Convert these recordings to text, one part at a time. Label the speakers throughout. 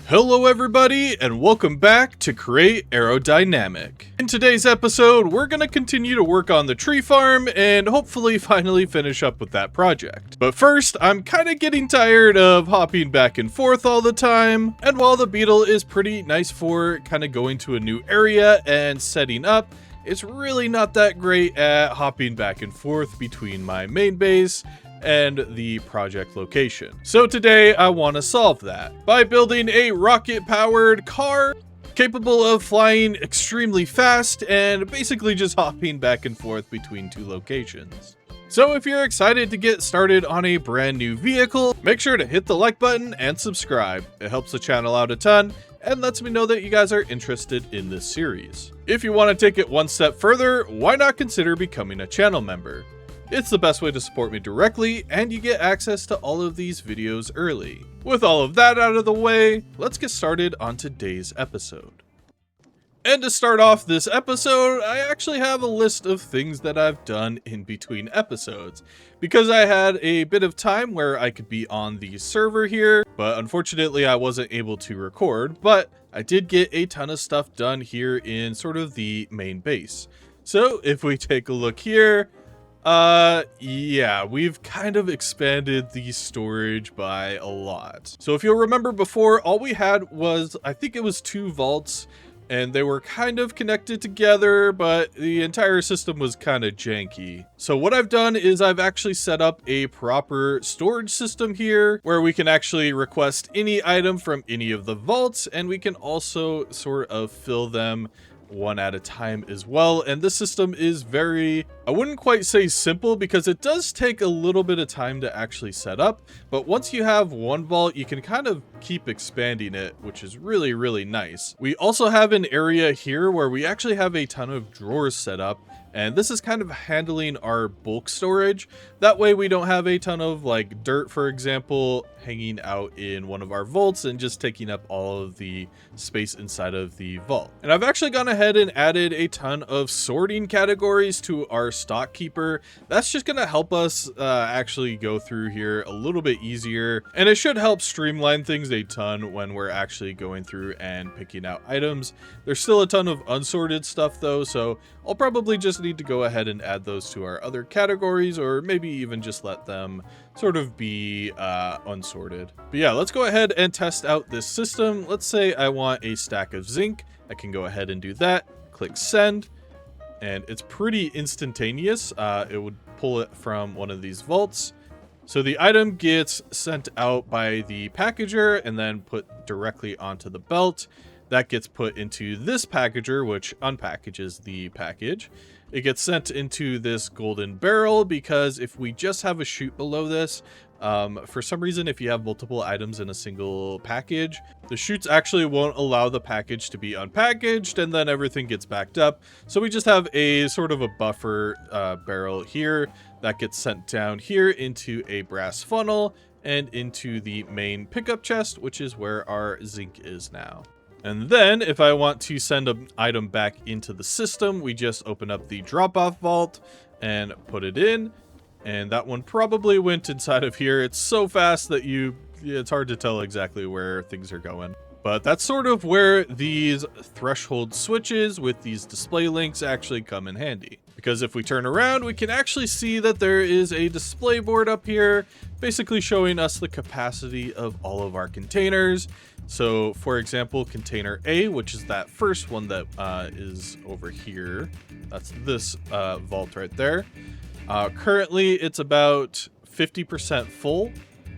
Speaker 1: Hello everybody, and welcome back to Create Aerodynamic. In today's episode, we're going to continue to work on the tree farm and hopefully finally finish up with that project. But first, I'm kind of getting tired of hopping back and forth all the time, and while the Beetle is pretty nice for kind of going to a new area and setting up, it's really not that great at hopping back and forth between my main base and the project location. So today I want to solve that by building a rocket-powered car capable of flying extremely fast and basically just hopping back and forth between two locations. So if you're excited to get started on a brand new vehicle, make sure to hit the like button and subscribe. It helps the channel out a ton and lets me know that you guys are interested in this series. If you want to take it one step further, why not consider becoming a channel member? It's the best way to support me directly, and you get access to all of these videos early. With all of that out of the way, let's get started on today's episode. And to start off this episode, I actually have a list of things that I've done in between episodes, because I had a bit of time where I could be on the server here, but unfortunately I wasn't able to record, but I did get a ton of stuff done here in sort of the main base. So if we take a look here, yeah, we've kind of expanded the storage by a lot. So if you'll remember before, all we had was, I think it was 2 vaults, and they were kind of connected together, but the entire system was kind of janky. So what I've done is I've actually set up a proper storage system here where we can actually request any item from any of the vaults, and we can also sort of fill them one at a time as well. And this system is very, I wouldn't quite say simple, because it does take a little bit of time to actually set up, but once you have one vault, you can kind of keep expanding it, which is really, really nice. We also have an area here where we actually have a ton of drawers set up, and this is kind of handling our bulk storage. That way we don't have a ton of like dirt, for example, hanging out in one of our vaults and just taking up all of the space inside of the vault. And I've actually gone ahead and added a ton of sorting categories to our stock keeper. That's just going to help us actually go through here a little bit easier, and it should help streamline things a ton when we're actually going through and picking out items. There's still a ton of unsorted stuff though, so I'll probably just need to go ahead and add those to our other categories, or maybe even just let them sort of be unsorted. But yeah, let's go ahead and test out this system. Let's say I want a stack of zinc. I can go ahead and do that, click send, and it's pretty instantaneous. It would pull it from one of these vaults. So the item gets sent out by the packager and then put directly onto the belt. That gets put into this packager, which unpackages the package. It gets sent into this golden barrel, because if we just have a chute below this, for some reason, if you have multiple items in a single package, the chutes actually won't allow the package to be unpackaged, and then everything gets backed up. So we just have a sort of a buffer barrel here that gets sent down here into a brass funnel and into the main pickup chest, which is where our zinc is now. And then if I want to send an item back into the system, we just open up the drop-off vault and put it in. And that one probably went inside of here. It's so fast that it's hard to tell exactly where things are going. But that's sort of where these threshold switches with these display links actually come in handy. Because if we turn around, we can actually see that there is a display board up here, basically showing us the capacity of all of our containers. So for example, container A, which is that first one that is over here, that's this vault right there. Currently it's about 50% full.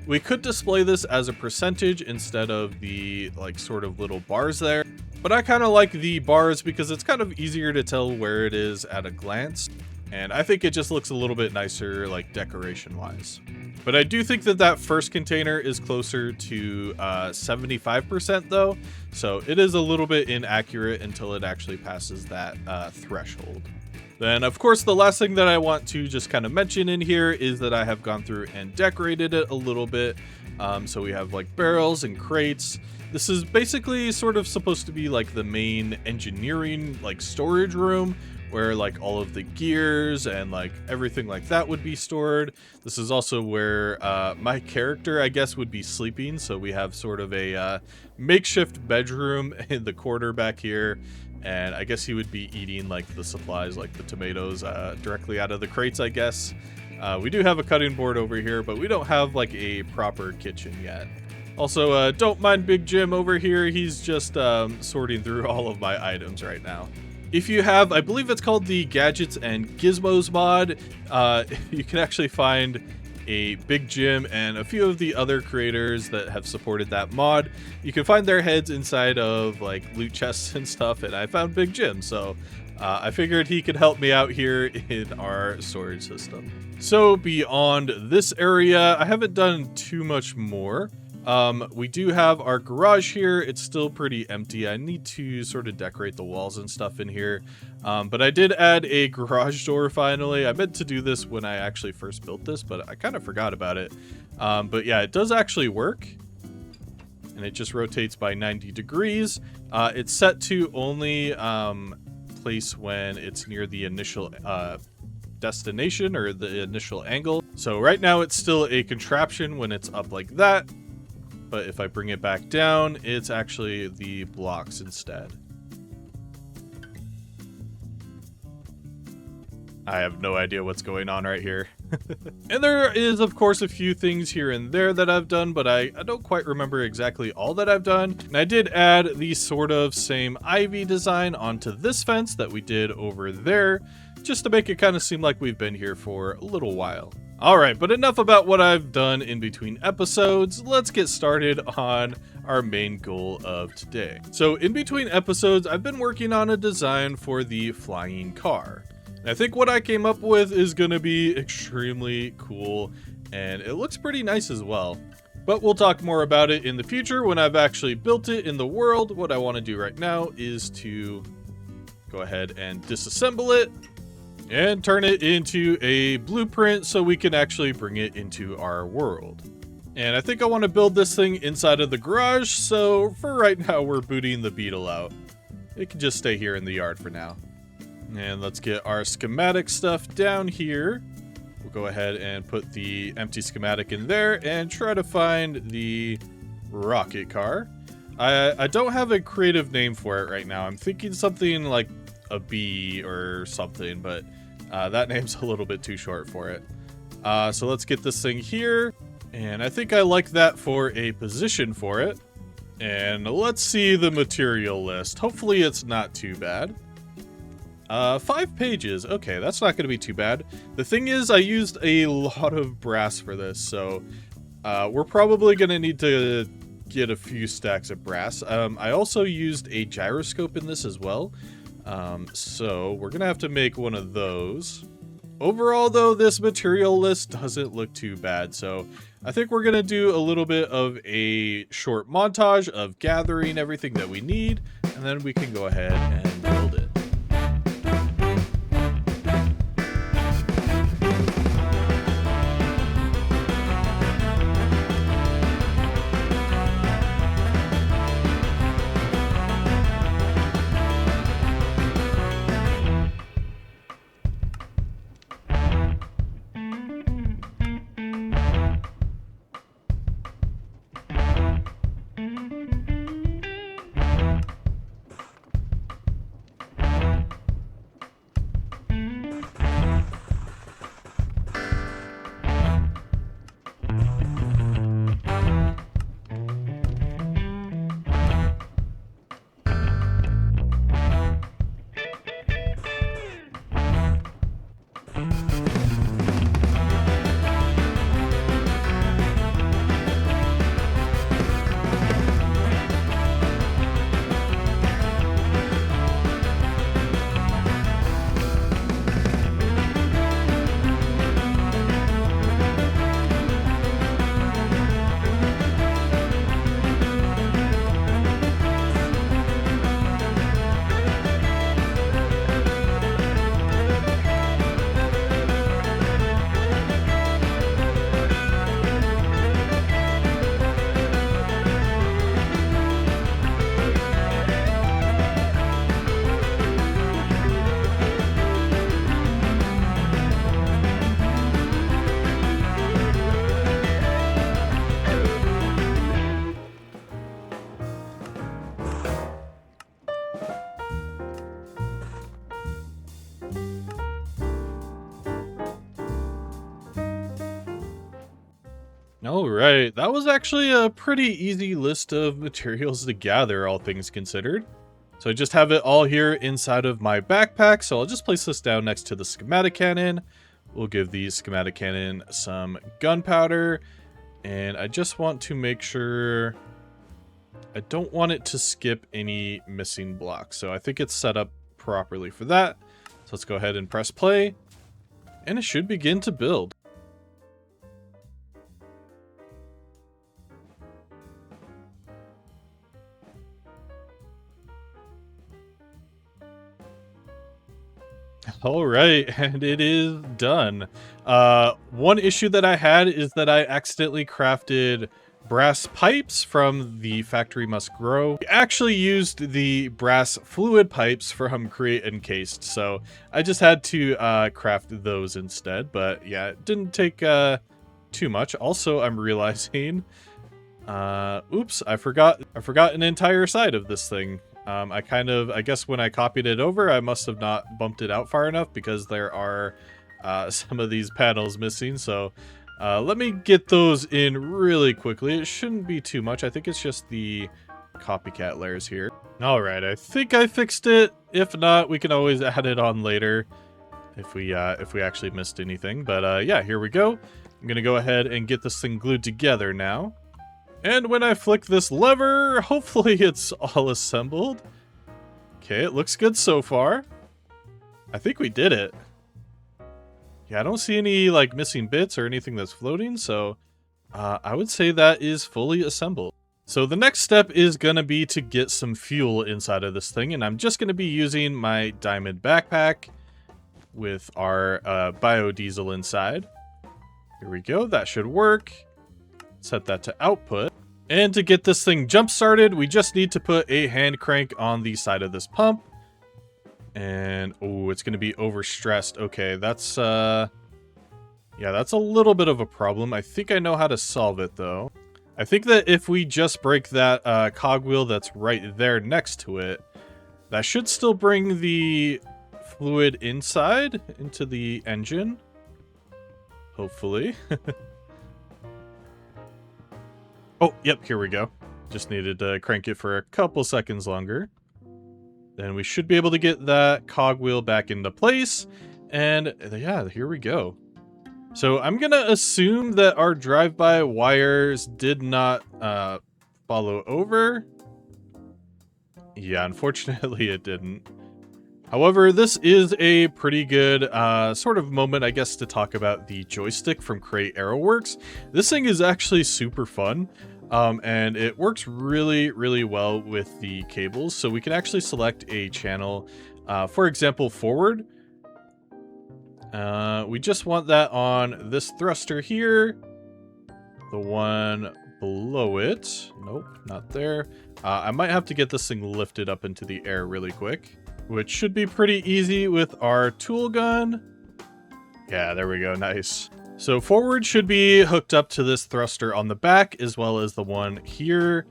Speaker 1: We could display this as a percentage instead of the like sort of little bars there, but I kind of like the bars because it's kind of easier to tell where it is at a glance, and I think it just looks a little bit nicer like decoration wise. But I do think that that first container is closer to 75% though, so it is a little bit inaccurate until it actually passes that threshold. Then, of course, the last thing that I want to just kind of mention in here is that I have gone through and decorated it a little bit. So we have like barrels and crates. This is basically sort of supposed to be like the main engineering like storage room where like all of the gears and like everything like that would be stored. This is also where my character, I guess, would be sleeping. So we have sort of a makeshift bedroom in the corner back here. And I guess he would be eating like the supplies, like the tomatoes, directly out of the crates, I guess. We do have a cutting board over here, but we don't have like a proper kitchen yet. Also, don't mind Big Jim over here. He's just sorting through all of my items right now. If you have, I believe it's called the Gadgets and Gizmos mod, you can actually find a Big Jim and a few of the other creators that have supported that mod. You can find their heads inside of like loot chests and stuff, and I found Big Jim, so I figured he could help me out here in our storage system. So beyond this area, I haven't done too much more. We do have our garage here. It's still pretty empty. I need to sort of decorate the walls and stuff in here. But I did add a garage door finally. I meant to do this when I actually first built this, but I kind of forgot about it. But yeah, it does actually work. And it just rotates by 90 degrees. It's set to only place when it's near the initial destination or the initial angle. So right now it's still a contraption when it's up like that. But if I bring it back down, it's actually the blocks instead. I have no idea what's going on right here. And there is, of course, a few things here and there that I've done, but I don't quite remember exactly all that I've done. And I did add the sort of same ivy design onto this fence that we did over there, just to make it kind of seem like we've been here for a little while. Alright, but enough about what I've done in between episodes. Let's get started on our main goal of today. So in between episodes, I've been working on a design for the flying car. And I think what I came up with is going to be extremely cool, and it looks pretty nice as well. But we'll talk more about it in the future when I've actually built it in the world. What I want to do right now is to go ahead and disassemble it and turn it into a blueprint so we can actually bring it into our world. And I think I want to build this thing inside of the garage, so for right now we're booting the Beetle out. It can just stay here in the yard for now. And let's get our schematic stuff down here. We'll go ahead and put the empty schematic in there and try to find the rocket car. I don't have a creative name for it right now. I'm thinking something like a bee or something, but that name's a little bit too short for it. So let's get this thing here, and I think I like that for a position for it. And let's see the material list. Hopefully it's not too bad. 5 pages. Okay, that's not going to be too bad. The thing is, I used a lot of brass for this, so we're probably going to need to get a few stacks of brass. I also used a gyroscope in this as well. So we're gonna have to make one of those. Overall though, this material list doesn't look too bad, so I think we're gonna do a little bit of a short montage of gathering everything that we need, and then we can go ahead and build it. All right, that was actually a pretty easy list of materials to gather, all things considered. So I just have it all here inside of my backpack, so I'll just place this down next to the schematic cannon. We'll give the schematic cannon some gunpowder, and I just want to make sure I don't want it to skip any missing blocks. So I think it's set up properly for that. So let's go ahead and press play, and it should begin to build. All right, and it is done. One issue that I had is that I accidentally crafted brass pipes from the factory must grow. I actually used the brass fluid pipes from create encased, so I just had to craft those instead. But yeah, it didn't take too much. Also, I'm realizing, oops, I forgot an entire side of this thing. I guess when I copied it over, I must have not bumped it out far enough because there are some of these panels missing. So let me get those in really quickly. It shouldn't be too much. I think it's just the copycat layers here. All right, I think I fixed it. If not, we can always add it on later if we actually missed anything. But yeah, here we go. I'm gonna go ahead and get this thing glued together now. And when I flick this lever, hopefully it's all assembled. Okay, it looks good so far. I think we did it. Yeah, I don't see any like missing bits or anything that's floating, so I would say that is fully assembled. So the next step is gonna be to get some fuel inside of this thing, and I'm just gonna be using my diamond backpack with our biodiesel inside. Here we go, that should work. Set that to output. And to get this thing jump started, we just need to put a hand crank on the side of this pump. And oh, it's going to be overstressed. Okay, that's yeah, that's a little bit of a problem. I think I know how to solve it though. I think that if we just break that cogwheel that's right there next to it, that should still bring the fluid inside into the engine. Hopefully. Oh, yep, here we go. Just needed to crank it for a couple seconds longer. Then we should be able to get that cogwheel back into place. And yeah, here we go. So I'm going to assume that our drive-by wires did not follow over. Yeah, unfortunately it didn't. However, this is a pretty good sort of moment, I guess, to talk about the joystick from Create Aeroworks. This thing is actually super fun, and it works really, really well with the cables. So we can actually select a channel, for example, forward. We just want that on this thruster here, the one below it. Nope, not there. I might have to get this thing lifted up into the air really quick, which should be pretty easy with our tool gun. Yeah, there we go, nice. So forward should be hooked up to this thruster on the back, as well as the one here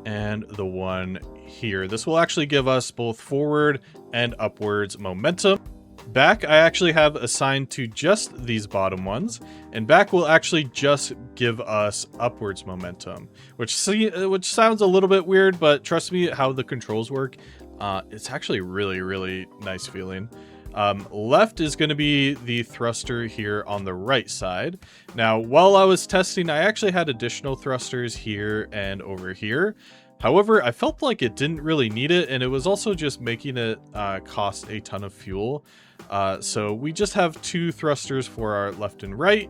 Speaker 1: and the one here. This will actually give us both forward and upwards momentum. Back, I actually have assigned to just these bottom ones, and back will actually just give us upwards momentum, which sounds a little bit weird, but trust me, how the controls work, it's actually really, really nice feeling. Left is going to be the thruster here on the right side. Now, while I was testing, I actually had additional thrusters here and over here. However, I felt like it didn't really need it, and it was also just making it cost a ton of fuel. So we just have two thrusters for our left and right,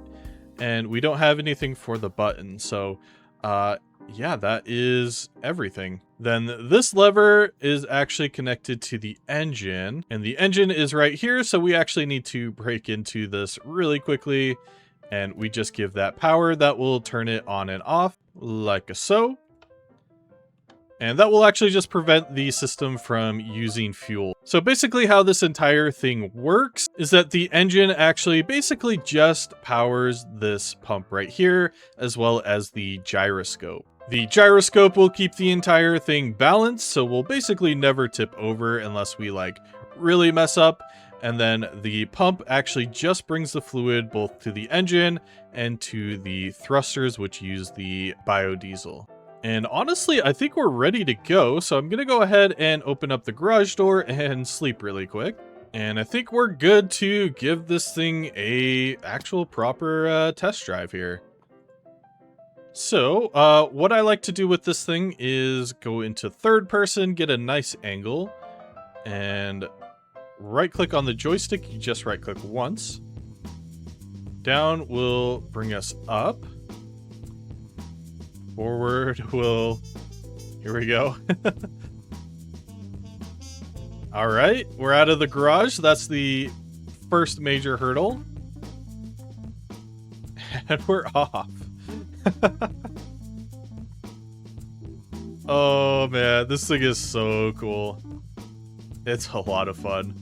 Speaker 1: and we don't have anything for the button. So yeah, that is everything. Then this lever is actually connected to the engine, and the engine is right here. So we actually need to break into this really quickly, and we just give that power. That will turn it on and off like so. And that will actually just prevent the system from using fuel. So basically how this entire thing works is that the engine actually basically just powers this pump right here, as well as the gyroscope. The gyroscope will keep the entire thing balanced, so we'll basically never tip over unless we like really mess up. And then the pump actually just brings the fluid both to the engine and to the thrusters, which use the biodiesel. And honestly, I think we're ready to go. So I'm going to go ahead and open up the garage door and sleep really quick. And I think we're good to give this thing a actual proper test drive here. So what I like to do with this thing is go into third person, get a nice angle, and right click on the joystick. You just right click once. Down will bring us up. Forward will, here we go. All right, we're out of the garage. That's the first major hurdle. And we're off. Oh man, this thing is so cool. It's a lot of fun.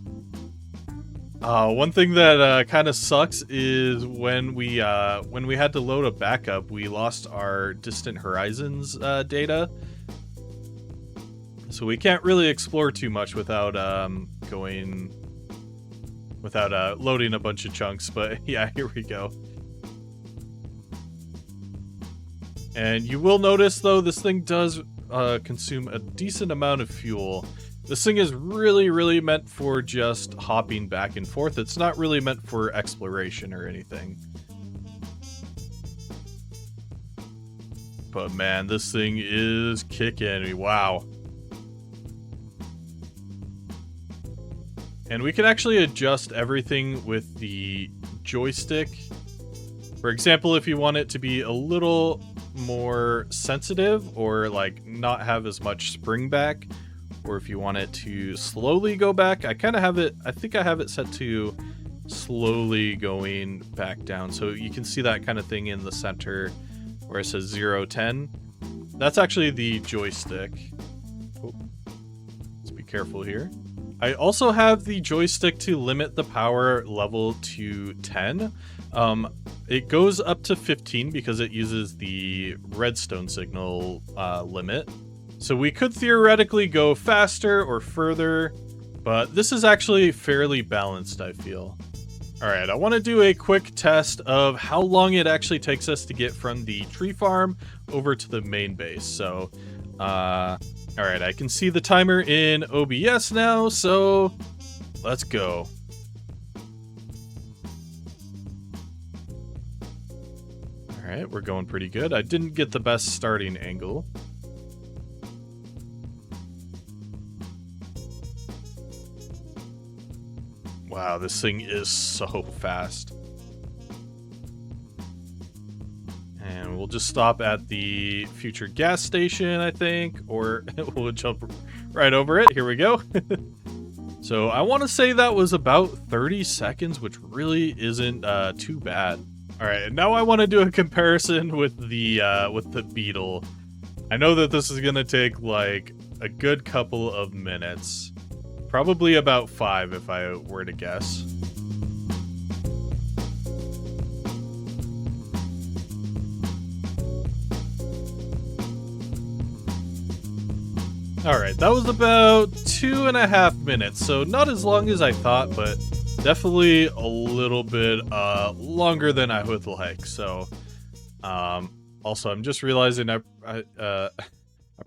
Speaker 1: One thing that kind of sucks is when we had to load a backup, we lost our distant horizons data. So we can't really explore too much without loading a bunch of chunks, but yeah, here we go. And you will notice though, this thing does consume a decent amount of fuel. This thing is really meant for just hopping back and forth. It's not really meant for exploration or anything. But man, this thing is kicking. Wow. And we can actually adjust everything with the joystick. For example, if you want it to be a little more sensitive or like not have as much spring back, or if you want it to slowly go back, I think I have it set to slowly going back down. So you can see that kind of thing in the center where it says 0, 10. That's actually the joystick. Oh, let's be careful here. I also have the joystick to limit the power level to 10. It goes up to 15 because it uses the redstone signal limit. So we could theoretically go faster or further, but this is actually fairly balanced, I feel. All right, I want to do a quick test of how long it actually takes us to get from the tree farm over to the main base. So, all right, I can see the timer in OBS now, so let's go. All right, we're going pretty good. I didn't get the best starting angle. Wow, this thing is so fast. And we'll just stop at the future gas station, I think, or we'll jump right over it. Here we go. So I want to say that was about 30 seconds, which really isn't too bad. All right, and now I want to do a comparison with the Beetle. I know that this is gonna take like a good couple of minutes. Probably about 5 if I were to guess. Alright, that was about 2.5 minutes, so not as long as I thought, but definitely a little bit longer than I would like. So, also, I'm just realizing I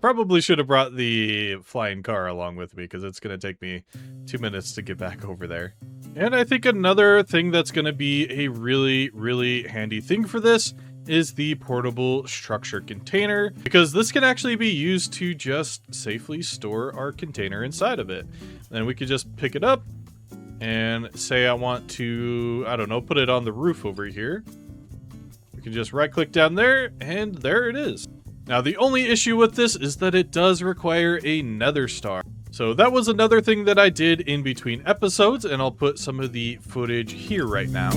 Speaker 1: probably should have brought the flying car along with me because it's going to take me 2 minutes to get back over there. And I think another thing that's going to be a really handy thing for this is the portable structure container, because this can actually be used to just safely store our container inside of it. Then we could just pick it up and say I want to, I don't know, put it on the roof over here. We can just right click down there and there it is. Now, the only issue with this is that it does require a nether star. So that was another thing that I did in between episodes, and I'll put some of the footage here right now.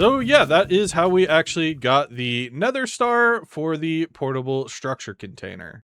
Speaker 1: So yeah, that is how we actually got the nether star for the portable structure container.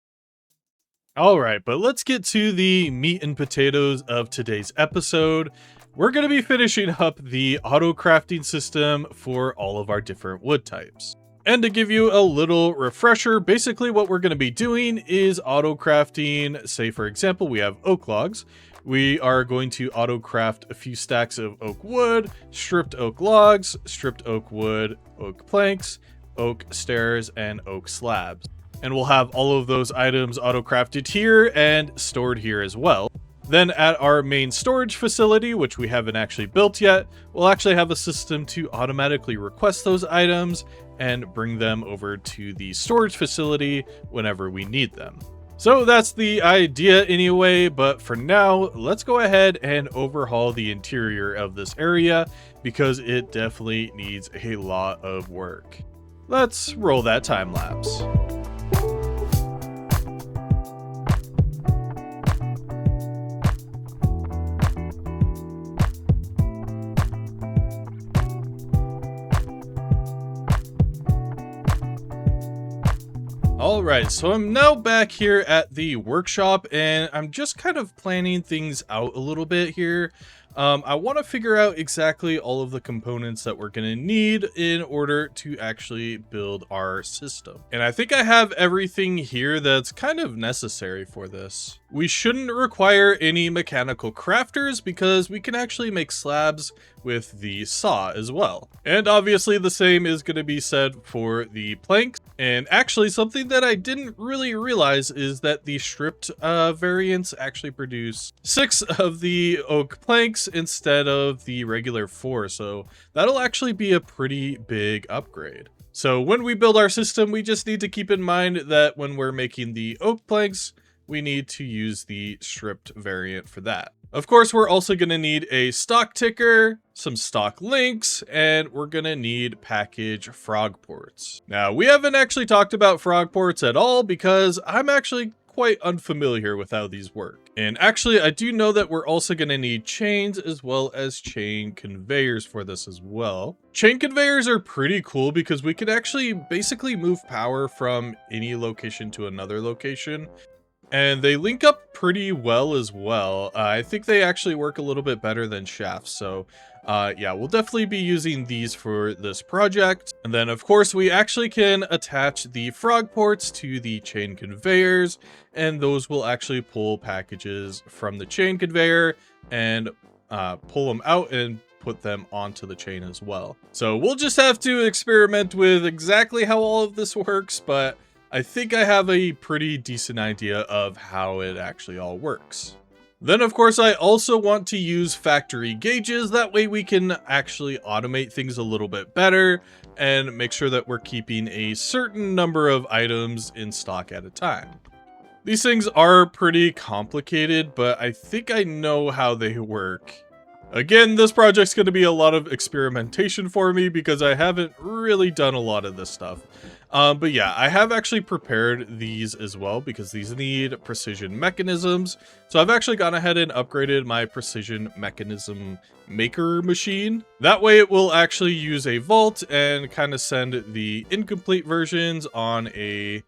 Speaker 1: All right, but let's get to the meat and potatoes of today's episode. We're going to be finishing up the auto crafting system for all of our different wood types. And to give you a little refresher, basically what we're going to be doing is auto crafting. Say for example, we have oak logs. We are going to auto craft a few stacks of oak wood, stripped oak logs, stripped oak wood, oak planks, oak stairs, and oak slabs. And we'll have all of those items auto-crafted here and stored here as well. Then at our main storage facility, which we haven't actually built yet, we'll actually have a system to automatically request those items and bring them over to the storage facility whenever we need them. So that's the idea anyway, but for now, let's go ahead and overhaul the interior of this area because it definitely needs a lot of work. Let's roll that time lapse. Alright, so I'm now back here at the workshop and I'm just kind of planning things out a little bit here. I want to figure out exactly all of the components that we're going to need in order to actually build our system. And I think I have everything here that's kind of necessary for this. We shouldn't require any mechanical crafters because we can actually make slabs with the saw as well. And obviously the same is going to be said for the planks. And actually something that I didn't really realize is that the stripped variants actually produce 6 of the oak planks instead of the regular 4. So that'll actually be a pretty big upgrade. So when we build our system, we just need to keep in mind that when we're making the oak planks, we need to use the stripped variant for that. Of course, we're also going to need a stock ticker, some stock links, and we're going to need package frog ports. Now, we haven't actually talked about frog ports at all because I'm actually quite unfamiliar with how these work. And actually, I do know that we're also going to need chains as well as chain conveyors for this as well. Chain conveyors are pretty cool because we can actually basically move power from any location to another location. And they link up pretty well as well. I think they actually work a little bit better than shafts. So yeah, we'll definitely be using these for this project. And then of course we actually can attach the frog ports to the chain conveyors, and those will actually pull packages from the chain conveyor and pull them out and put them onto the chain as well. So we'll just have to experiment with exactly how all of this works, but I think I have a pretty decent idea of how it actually all works. Then of course I also want to use factory gauges, that way we can actually automate things a little bit better and make sure that we're keeping a certain number of items in stock at a time. These things are pretty complicated, but I think I know how they work. Again, this project's going to be a lot of experimentation for me because I haven't really done a lot of this stuff. But yeah, I have actually prepared these as well because these need precision mechanisms. So I've actually gone ahead and upgraded my precision mechanism maker machine. That way it will actually use a vault and kind of send the incomplete versions on a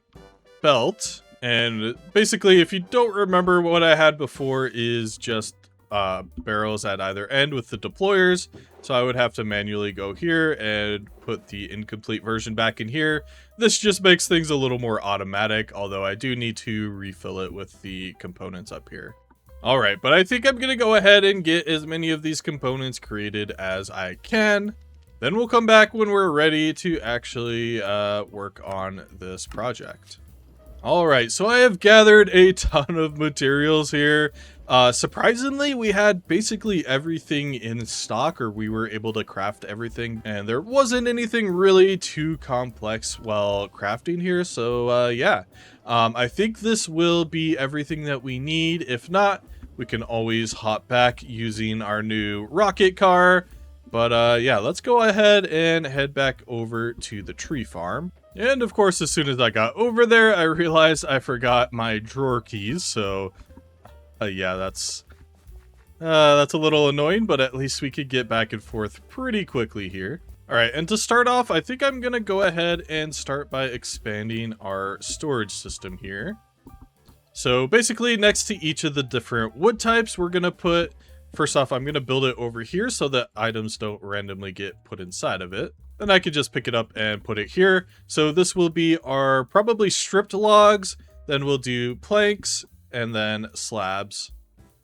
Speaker 1: belt. And basically, if you don't remember, what I had before is just barrels at either end with the deployers. So I would have to manually go here and put the incomplete version back in here. This just makes things a little more automatic, although I do need to refill it with the components up here. All right, but I think I'm gonna go ahead and get as many of these components created as I can. Then we'll come back when we're ready to actually work on this project. All right, so I have gathered a ton of materials here. Surprisingly, we had basically everything in stock, or we were able to craft everything, and there wasn't anything really too complex while crafting here. So yeah, I think this will be everything that we need. If not, we can always hop back using our new rocket car. But yeah, let's go ahead and head back over to the tree farm. And of course, as soon as I got over there, I realized I forgot my drawer keys. So yeah, that's a little annoying, but at least we could get back and forth pretty quickly here. All right, and to start off, I think I'm gonna go ahead and start by expanding our storage system here. So basically next to each of the different wood types, we're gonna put, first off, I'm gonna build it over here so that items don't randomly get put inside of it. Then I could just pick it up and put it here. So this will be our probably stripped logs, then we'll do planks, and then slabs.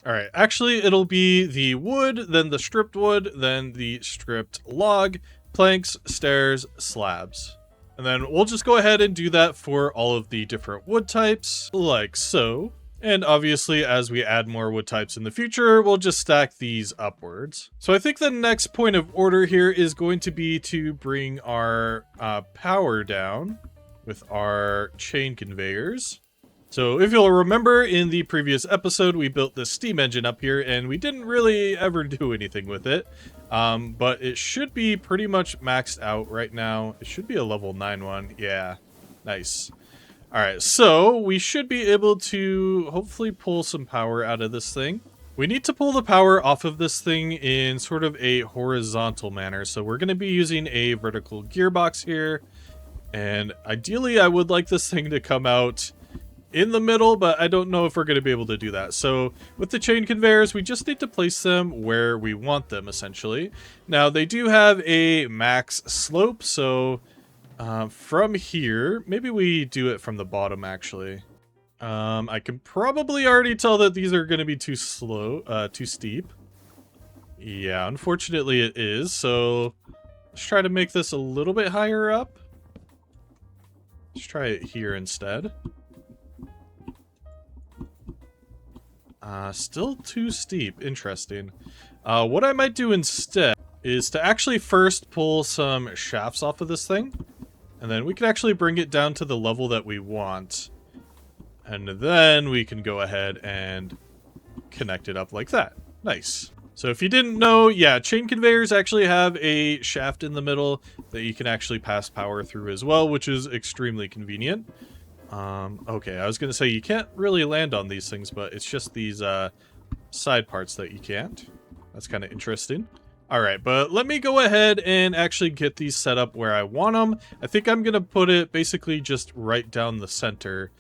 Speaker 1: All right, actually it'll be the wood, then the stripped wood, then the stripped log, planks, stairs, slabs. And then we'll just go ahead and do that for all of the different wood types, like so. And obviously, as we add more wood types in the future, we'll just stack these upwards. So I think the next point of order here is going to be to bring our power down with our chain conveyors. So if you'll remember, in the previous episode, we built this steam engine up here, and we didn't really ever do anything with it. But it should be pretty much maxed out right now. It should be a level 9 one. Yeah, nice. All right, so we should be able to hopefully pull some power out of this thing. We need to pull the power off of this thing in sort of a horizontal manner. So we're going to be using a vertical gearbox here. And ideally, I would like this thing to come out in the middle, but I don't know if we're going to be able to do that. So with the chain conveyors, we just need to place them where we want them, essentially. Now, they do have a max slope, so from here, maybe we do it from the bottom, actually. I can probably already tell that these are going to be too steep. Yeah, unfortunately it is. So let's try to make this a little bit higher up. Let's try it here instead. Still too steep. Interesting. What I might do instead is to actually first pull some shafts off of this thing. And then we can actually bring it down to the level that we want. And then we can go ahead and connect it up like that. Nice. So if you didn't know, yeah, chain conveyors actually have a shaft in the middle that you can actually pass power through as well, which is extremely convenient. Okay, I was going to say you can't really land on these things, but it's just these side parts that you can't. That's kind of interesting. All right, but let me go ahead and actually get these set up where I want them. I think I'm going to put it basically just right down the center.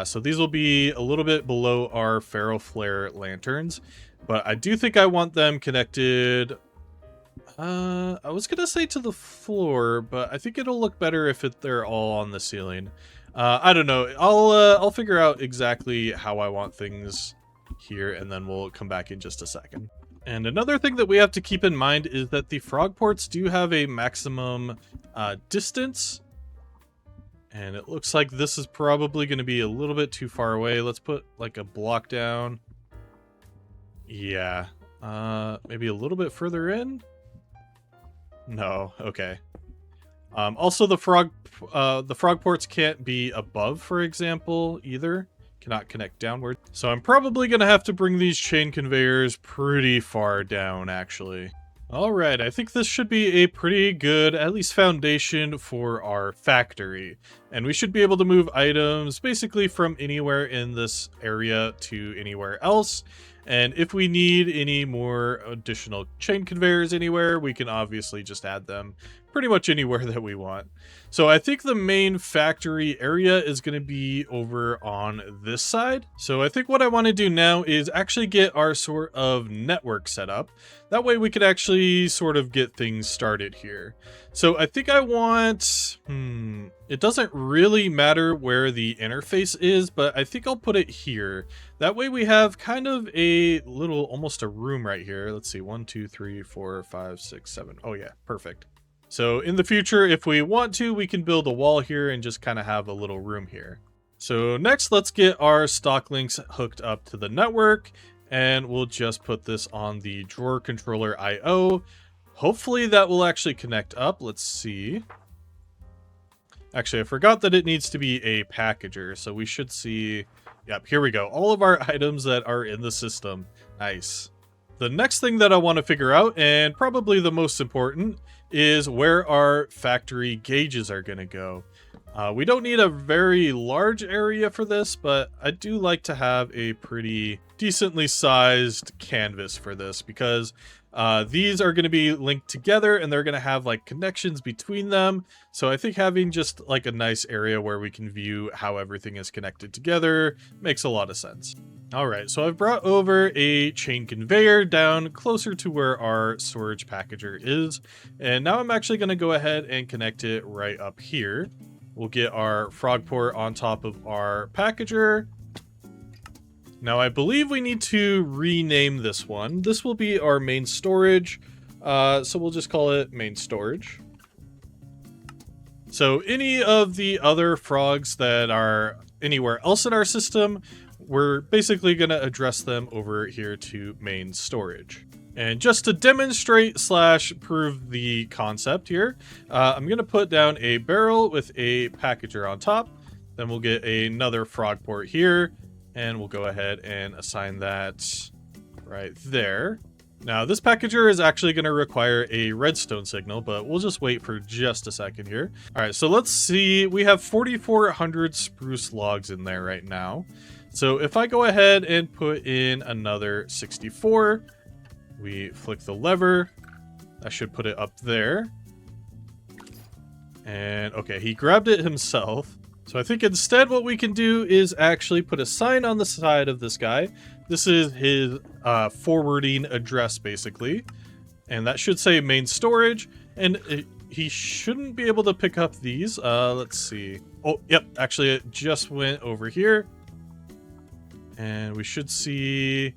Speaker 1: So these will be a little bit below our ferroflare lanterns, but I do think I want them connected. I was going to say to the floor, but I think it'll look better if they're all on the ceiling. I don't know. I'll figure out exactly how I want things here, and then we'll come back in just a second. And another thing that we have to keep in mind is that the frog ports do have a maximum distance. And it looks like this is probably going to be a little bit too far away. Let's put like a block down. Yeah. Maybe a little bit further in? No. Okay. Also, the frog ports can't be above, for example, either. Cannot connect downward. So I'm probably going to have to bring these chain conveyors pretty far down, actually. All right, I think this should be a pretty good, at least foundation for our factory. And we should be able to move items basically from anywhere in this area to anywhere else. And if we need any more additional chain conveyors anywhere, we can obviously just add them pretty much anywhere that we want. So I think the main factory area is going to be over on this side. So I think what I want to do now is actually get our sort of network set up. That way we could actually sort of get things started here. So I think I want, it doesn't really matter where the interface is, but I think I'll put it here. That way we have kind of a little, almost a room right here. Let's see, 1, 2, 3, 4, 5, 6, 7. Oh yeah, perfect. So in the future, if we want to, we can build a wall here and just kind of have a little room here. So next, let's get our stock links hooked up to the network, and we'll just put this on the drawer controller IO. Hopefully that will actually connect up. Let's see. Actually, I forgot that it needs to be a packager, so we should see. Yep, here we go. All of our items that are in the system. Nice. The next thing that I want to figure out, and probably the most important, is where our factory gauges are going to go. We don't need a very large area for this, but I do like to have a pretty decently sized canvas for this, because These are going to be linked together and they're going to have like connections between them. So I think having just like a nice area where we can view how everything is connected together makes a lot of sense. All right, so I've brought over a chain conveyor down closer to where our storage packager is. And now I'm actually going to go ahead and connect it right up here. We'll get our frog port on top of our packager. Now I believe we need to rename this one. This will be our main storage. So we'll just call it main storage. So any of the other frogs that are anywhere else in our system, we're basically going to address them over here to main storage. And just to demonstrate / prove the concept here, I'm going to put down a barrel with a packager on top. Then we'll get another frog port here, and we'll go ahead and assign that right there. Now this packager is actually going to require a redstone signal, but we'll just wait for just a second here. All right, so let's see. We have 4,400 spruce logs in there right now. So if I go ahead and put in another 64, we flick the lever, that should put it up there. And okay, he grabbed it himself. So I think instead what we can do is actually put a sign on the side of this guy. This is his forwarding address basically. And that should say main storage. And he shouldn't be able to pick up these. Let's see. Oh, yep, actually it just went over here. And we should see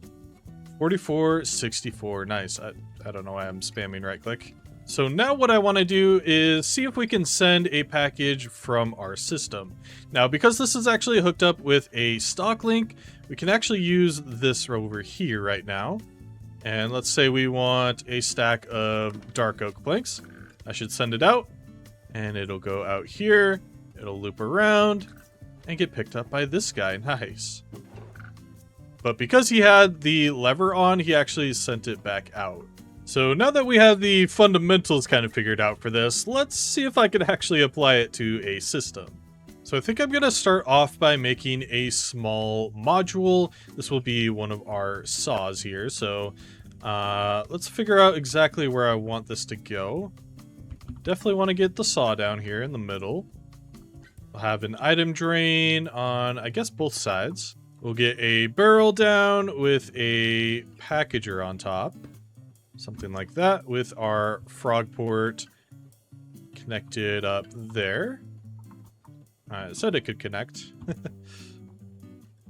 Speaker 1: 4464. Nice. I don't know why I'm spamming right click. So now what I want to do is see if we can send a package from our system. Now, because this is actually hooked up with a stock link, we can actually use this over here right now. And let's say we want a stack of dark oak planks. I should send it out and it'll go out here. It'll loop around and get picked up by this guy. Nice. But because he had the lever on, he actually sent it back out. So now that we have the fundamentals kind of figured out for this, let's see if I can actually apply it to a system. So I think I'm going to start off by making a small module. This will be one of our saws here. So let's figure out exactly where I want this to go. Definitely want to get the saw down here in the middle. We'll have an item drain on, I guess, both sides. We'll get a barrel down with a packager on top. Something like that with our frog port connected up there. It said it could connect.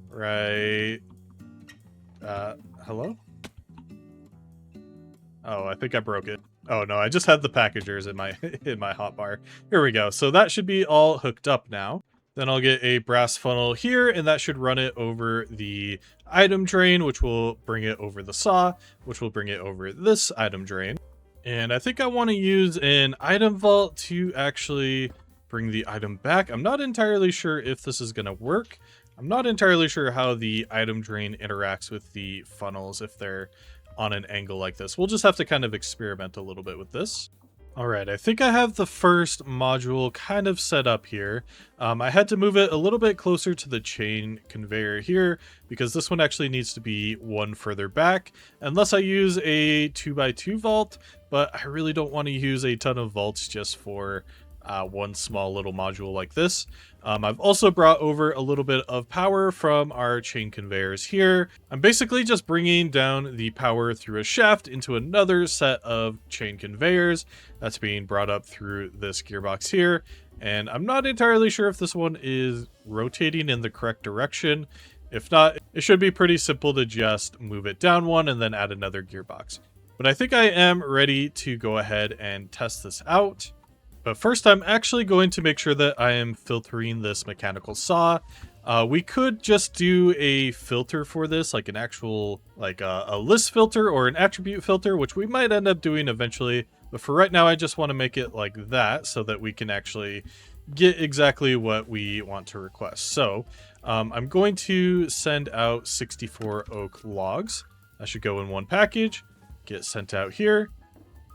Speaker 1: Right. Hello? Oh, I think I broke it. Oh no, I just had the packagers in my hotbar. Here we go. So that should be all hooked up now. Then I'll get a brass funnel here, and that should run it over the item drain, which will bring it over the saw, which will bring it over this item drain. And I think I want to use an item vault to actually bring the item back. I'm not entirely sure if this is going to work. I'm not entirely sure how the item drain interacts with the funnels if they're on an angle like this. We'll just have to kind of experiment a little bit with this. All right, I think I have the first module kind of set up here. I had to move it a little bit closer to the chain conveyor here because this one actually needs to be one further back unless I use a 2x2 vault, but I really don't want to use a ton of vaults just for one small little module like this. I've also brought over a little bit of power from our chain conveyors here. I'm basically just bringing down the power through a shaft into another set of chain conveyors that's being brought up through this gearbox here. And I'm not entirely sure if this one is rotating in the correct direction. If not, it should be pretty simple to just move it down one and then add another gearbox. But I think I am ready to go ahead and test this out. But first, I'm actually going to make sure that I am filtering this mechanical saw. We could just do a filter for this, like an actual, like a list filter or an attribute filter, which we might end up doing eventually. But for right now, I just want to make it like that so that we can actually get exactly what we want to request. So I'm going to send out 64 oak logs. That should go in one package, get sent out here.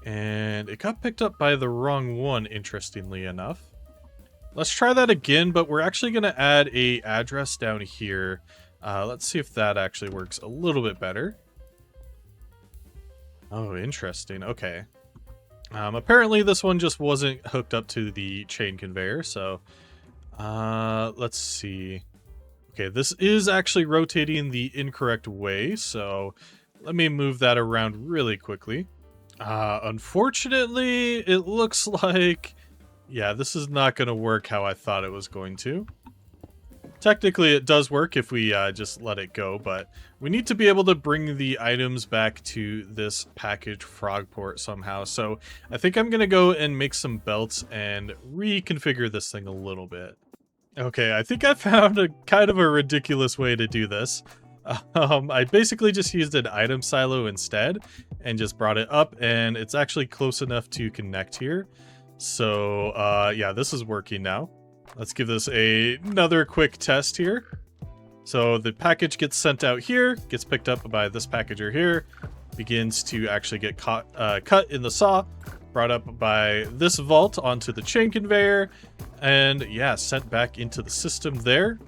Speaker 1: And it got picked up by the wrong one, interestingly enough. Let's try that again, but we're actually going to add a address down here. Let's see if that actually works a little bit better. Oh, interesting. Okay. Apparently this one just wasn't hooked up to the chain conveyor, so let's see. Okay, this is actually rotating the incorrect way, so let me move that around really quickly. Unfortunately, it looks like, yeah, this is not going to work how I thought it was going to. Technically, it does work if we just let it go, but we need to be able to bring the items back to this package frog port somehow. So I think I'm going to go and make some belts and reconfigure this thing a little bit. Okay, I think I found a kind of a ridiculous way to do this. I basically just used an item silo instead and just brought it up, and it's actually close enough to connect here. So yeah, this is working now. Let's give this another quick test here. So the package gets sent out here, gets picked up by this packager here, begins to actually get cut in the saw, brought up by this vault onto the chain conveyor, and yeah, sent back into the system there.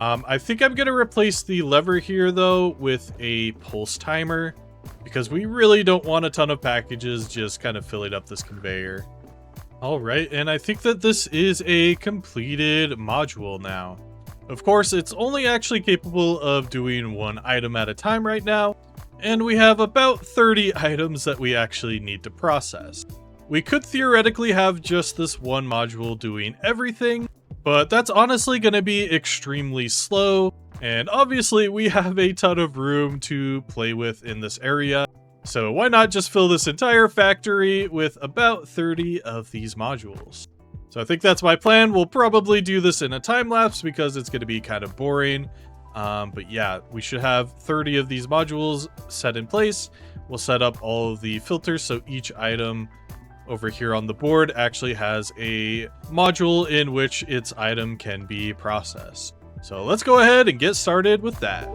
Speaker 1: I think I'm going to replace the lever here, though, with a pulse timer, because we really don't want a ton of packages just kind of filling up this conveyor. All right, and I think that this is a completed module now. Of course, it's only actually capable of doing one item at a time right now, and we have about 30 items that we actually need to process. We could theoretically have just this one module doing everything, but that's honestly going to be extremely slow, and obviously we have a ton of room to play with in this area, so why not just fill this entire factory with about 30 of these modules? So I think that's my plan. We'll probably do this in a time lapse because it's going to be kind of boring, but yeah, we should have 30 of these modules set in place. We'll set up all of the filters so each item over here on the board actually has a module in which its item can be processed. So let's go ahead and get started with that.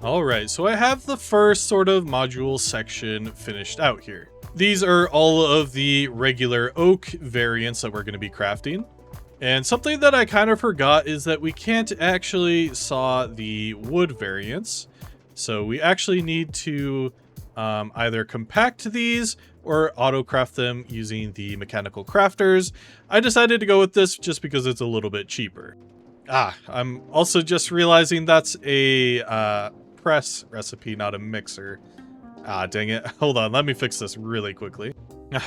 Speaker 1: Alright, so I have the first sort of module section finished out here. These are all of the regular oak variants that we're going to be crafting. And something that I kind of forgot is that we can't actually saw the wood variants. So we actually need to either compact these or auto craft them using the mechanical crafters. I decided to go with this just because it's a little bit cheaper. I'm also just realizing that's a press recipe, not a mixer. Dang it. Hold on, let me fix this really quickly.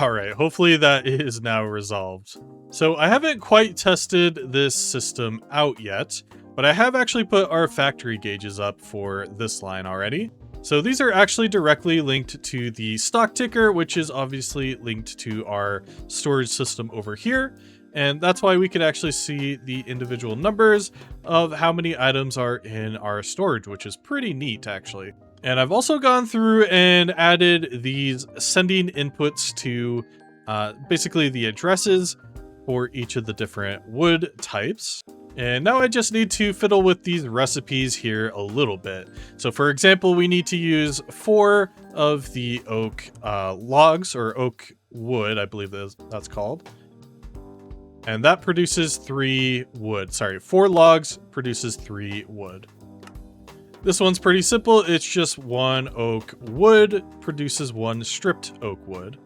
Speaker 1: Alright, hopefully that is now resolved. So I haven't quite tested this system out yet, but I have actually put our factory gauges up for this line already. So these are actually directly linked to the stock ticker, which is obviously linked to our storage system over here. And that's why we can actually see the individual numbers of how many items are in our storage, which is pretty neat actually. And I've also gone through and added these sending inputs to basically the addresses for each of the different wood types. And now I just need to fiddle with these recipes here a little bit. So for example, we need to use 4 of the oak logs, or oak wood, I believe that's called. And that produces 3 wood. Sorry, 4 logs produces 3 wood. This one's pretty simple. It's just 1 oak wood produces 1 stripped oak wood.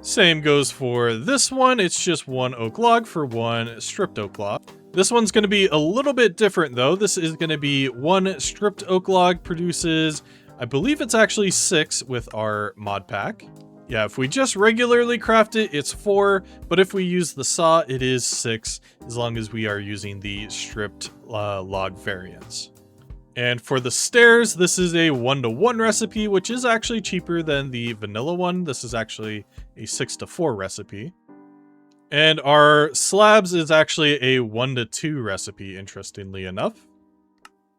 Speaker 1: Same goes for this one. It's just 1 oak log for 1 stripped oak log. This one's going to be a little bit different though. This is going to be 1 stripped oak log produces, I believe it's actually 6 with our mod pack. Yeah, if we just regularly craft it, it's 4, but if we use the saw, it is 6, as long as we are using the stripped log variants. And for the stairs, this is a 1-to-1 recipe, which is actually cheaper than the vanilla one. This is actually a 6-to-4 recipe. And our slabs is actually a 1-to-2 recipe, interestingly enough.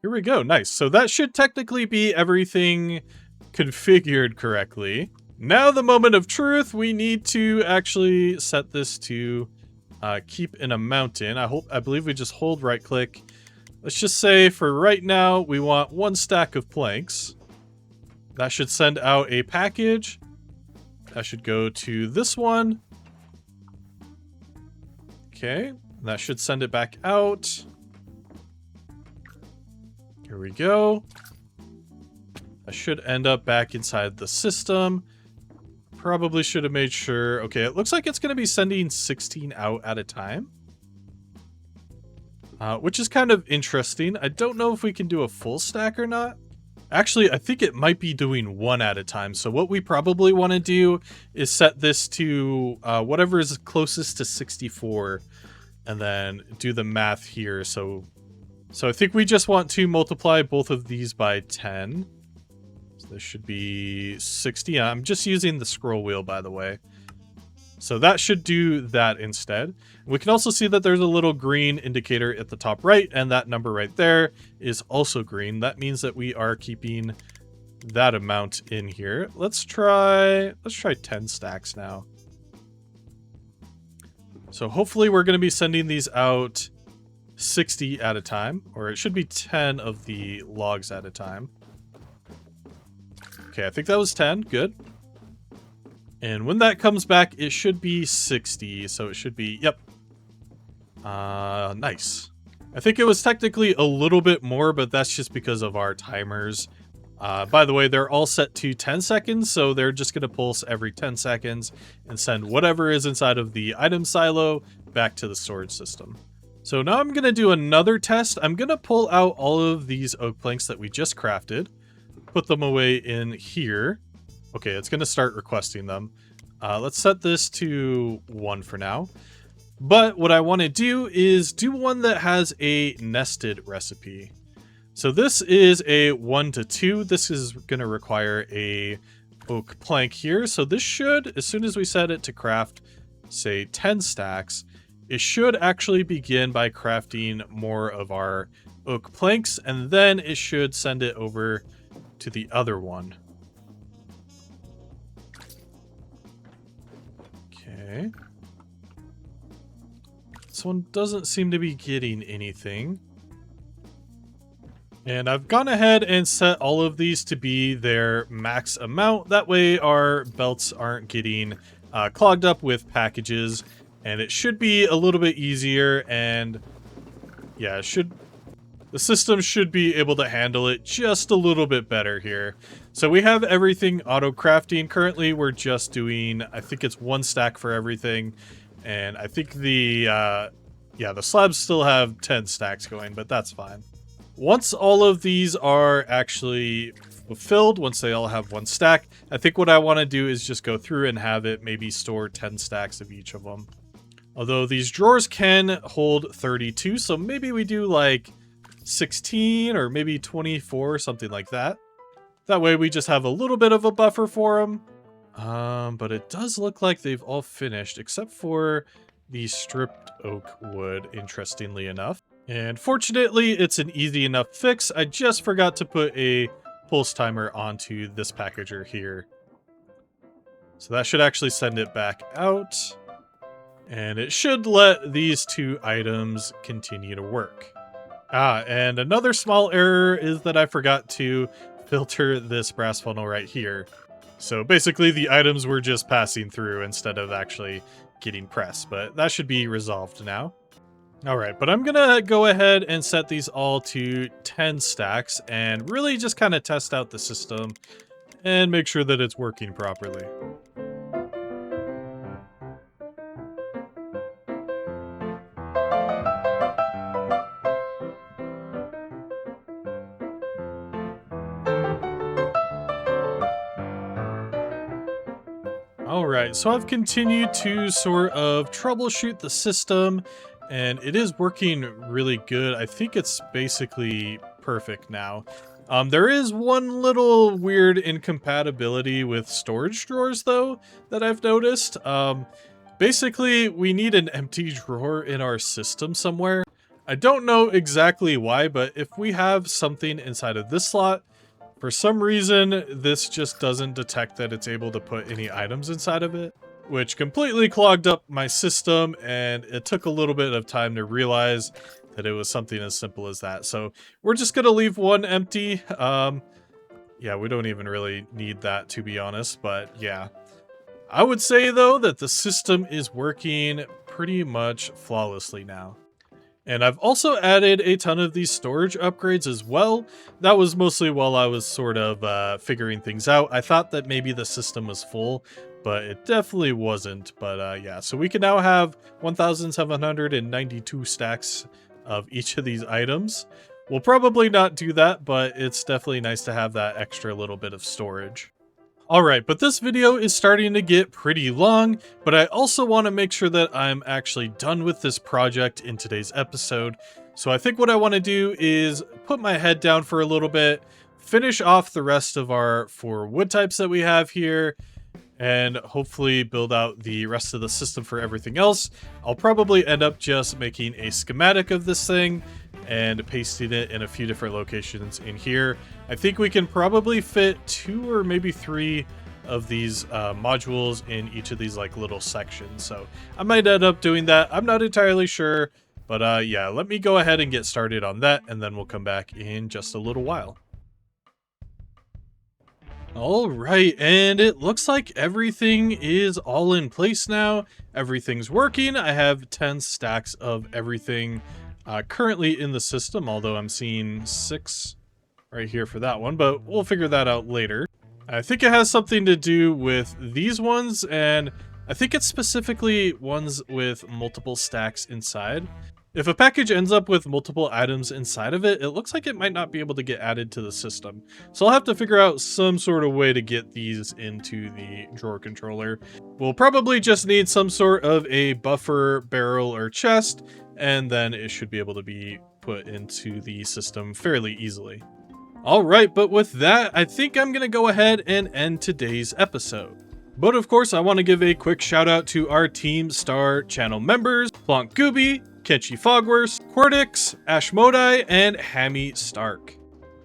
Speaker 1: Here we go, nice. So that should technically be everything configured correctly. Now the moment of truth, we need to actually set this to keep in a mountain. I believe we just hold right click. Let's just say for right now, we want 1 stack of planks. That should send out a package. That should go to this one. Okay, that should send it back out. Here we go. I should end up back inside the system. Probably should have made sure. Okay, it looks like it's going to be sending 16 out at a time. Which is kind of interesting. I don't know if we can do a full stack or not. Actually, I think it might be doing one at a time. So what we probably want to do is set this to whatever is closest to 64 and then do the math here. So I think we just want to multiply both of these by 10. So this should be 60. I'm just using the scroll wheel, by the way. So that should do that instead. We can also see that there's a little green indicator at the top right, and that number right there is also green. That means that we are keeping that amount in here. Let's try 10 stacks now. So hopefully we're going to be sending these out 60 at a time, or it should be 10 of the logs at a time. Okay, I think that was 10. Good. And when that comes back, it should be 60. So it should be, yep. Nice. I think it was technically a little bit more, but that's just because of our timers. By the way, they're all set to 10 seconds, so they're just going to pulse every 10 seconds and send whatever is inside of the item silo back to the storage system. So now I'm going to do another test. I'm going to pull out all of these oak planks that we just crafted, put them away in here. Okay, it's going to start requesting them. Let's set this to 1 for now. But what I want to do is do one that has a nested recipe. So this is a 1 to 2. This is going to require a oak plank here. So this should, as soon as we set it to craft, say 10 stacks, it should actually begin by crafting more of our oak planks, and then it should send it over to the other one. Okay. This one doesn't seem to be getting anything. And I've gone ahead and set all of these to be their max amount. That way our belts aren't getting clogged up with packages. And it should be a little bit easier. And yeah, the system should be able to handle it just a little bit better here. So we have everything auto crafting. Currently we're just doing, I think it's 1 stack for everything. And I think the slabs still have 10 stacks going, but that's fine. Once all of these are actually fulfilled, once they all have 1 stack, I think what I want to do is just go through and have it maybe store 10 stacks of each of them. Although these drawers can hold 32, so maybe we do like 16 or maybe 24, something like that. That way we just have a little bit of a buffer for them. But it does look like they've all finished, except for the stripped oak wood, interestingly enough. And fortunately, it's an easy enough fix. I just forgot to put a pulse timer onto this packager here. So that should actually send it back out. And it should let these 2 items continue to work. And another small error is that I forgot to filter this brass funnel right here. So basically the items were just passing through instead of actually getting pressed, but that should be resolved now. All right, but I'm gonna go ahead and set these all to 10 stacks and really just kind of test out the system and make sure that it's working properly. Alright, so I've continued to sort of troubleshoot the system, and it is working really good. I think it's basically perfect now. There is one little weird incompatibility with storage drawers, though, that I've noticed. Basically, we need an empty drawer in our system somewhere. I don't know exactly why, but if we have something inside of this slot, for some reason, this just doesn't detect that it's able to put any items inside of it, which completely clogged up my system, and it took a little bit of time to realize that it was something as simple as that. So we're just going to leave one empty. Yeah, we don't even really need that, to be honest, but yeah. I would say, though, that the system is working pretty much flawlessly now. And I've also added a ton of these storage upgrades as well. That was mostly while I was sort of figuring things out. I thought that maybe the system was full, but it definitely wasn't. But yeah, so we can now have 1,792 stacks of each of these items. We'll probably not do that, but it's definitely nice to have that extra little bit of storage. Alright, but this video is starting to get pretty long, but I also want to make sure that I'm actually done with this project in today's episode. So I think what I want to do is put my head down for a little bit, finish off the rest of our 4 wood types that we have here, and hopefully build out the rest of the system for everything else. I'll probably end up just making a schematic of this thing and pasting it in a few different locations in here. I think we can probably fit 2 or maybe 3 of these modules in each of these like little sections. So I might end up doing that. I'm not entirely sure, but yeah, let me go ahead and get started on that, and then we'll come back in just a little while. All right, and it looks like everything is all in place now. Everything's working. I have 10 stacks of everything currently in the system, although I'm seeing 6 right here for that one, but we'll figure that out later. I think it has something to do with these ones, and I think it's specifically ones with multiple stacks inside. If a package ends up with multiple items inside of it, it looks like it might not be able to get added to the system. So I'll have to figure out some sort of way to get these into the drawer controller. We'll probably just need some sort of a buffer barrel or chest, and then it should be able to be put into the system fairly easily. Alright, but with that, I think I'm going to go ahead and end today's episode. But of course, I want to give a quick shout out to our Team Star channel members, Plonk Gooby, Kenchi Fogworse, Quirtix, Ashmodai, and Hammy Stark.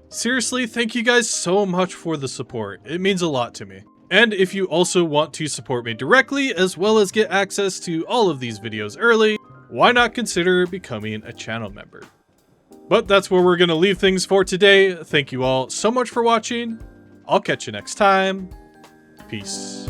Speaker 1: Seriously, thank you guys so much for the support. It means a lot to me. And if you also want to support me directly, as well as get access to all of these videos early, why not consider becoming a channel member? But that's where we're going to leave things for today. Thank you all so much for watching. I'll catch you next time. Peace.